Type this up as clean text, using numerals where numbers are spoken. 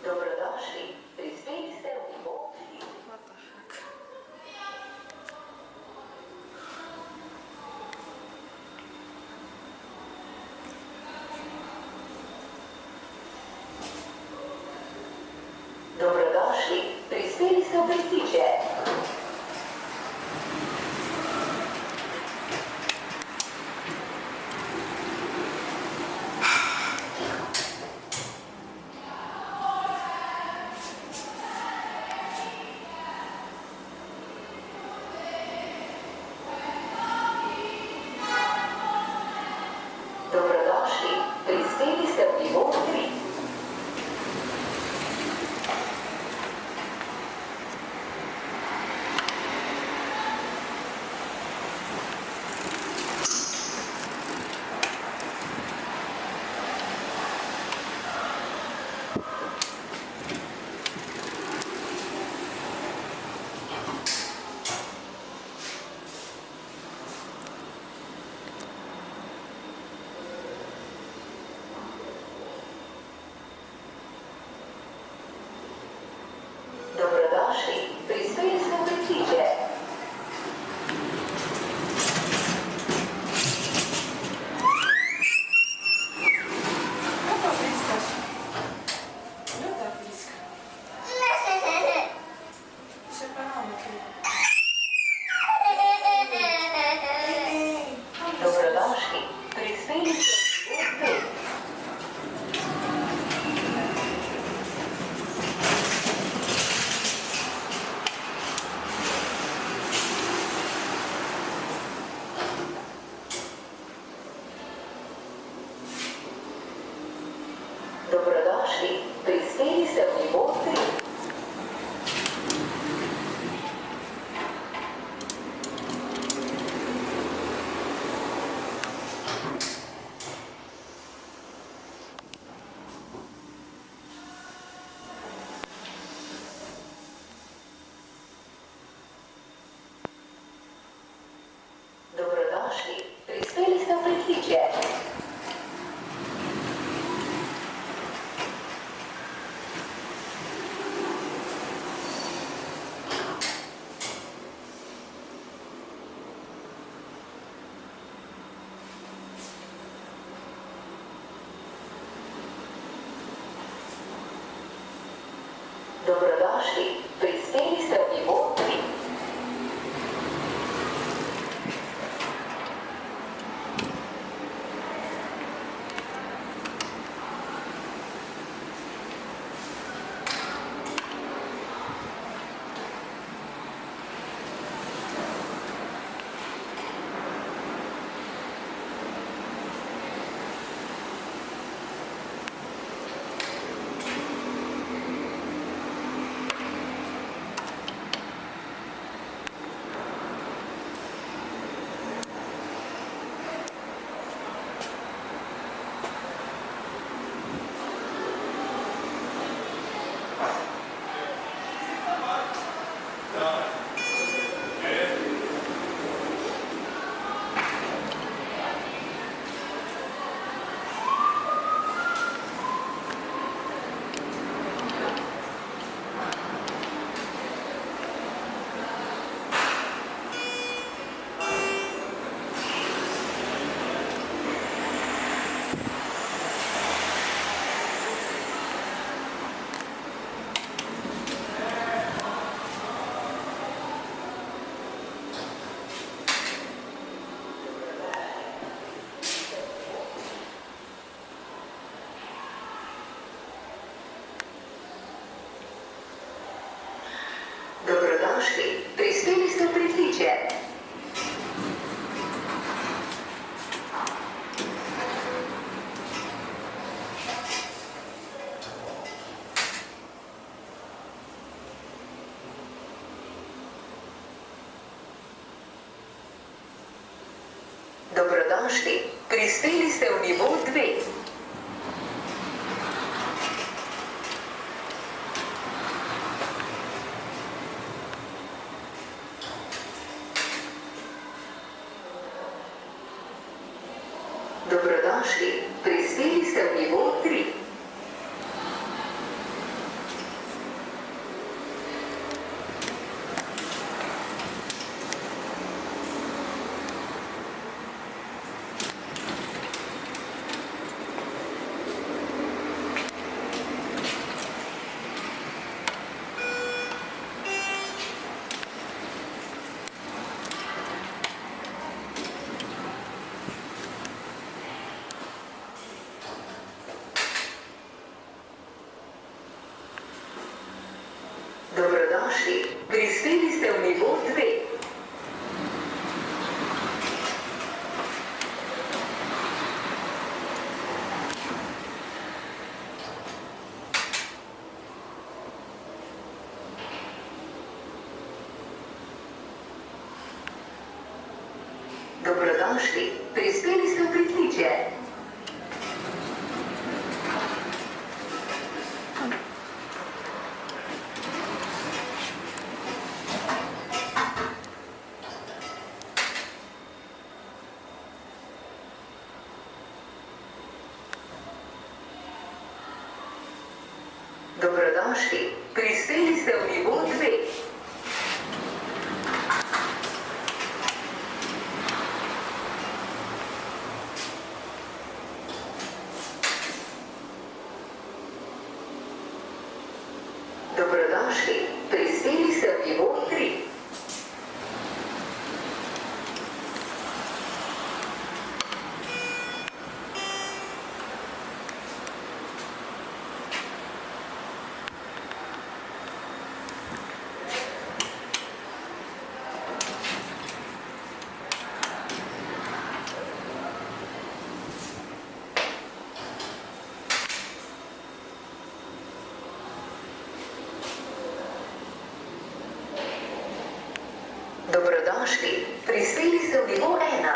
Dobrodošli, prispeli ste u Bobri. What the heck? Dobrodošli, prispeli ste u Prestiže. Dobrodošli, prispeli ste u Livon 3. Dobrodošli, prispeli ste u Prestiže. Kako bliskaš? Gdje ta bliska? Še pa nam krivo. Dobrodošli, prispeli ste u Livon 5. Dobrodošli, prispeli ste u Livon 3. Dobrodošli, prispeli ste u Prestiže. Dobrodošli, prispeli ste u Livon 3. Dobrodošli. Prispeli ste v nivo 2. Dobrodošli. Prispeli ste v nivo 3. Dobrodošli. Prispeli ste v nivo 2. Dobrodošli. Prispeli ste v pritličje. Dobrodošli. Prispeli ste v nivo 2. Dobrodošli. Prispeli ste v nivo 3. Dobrodošli. Prispeli ste v nivo 1.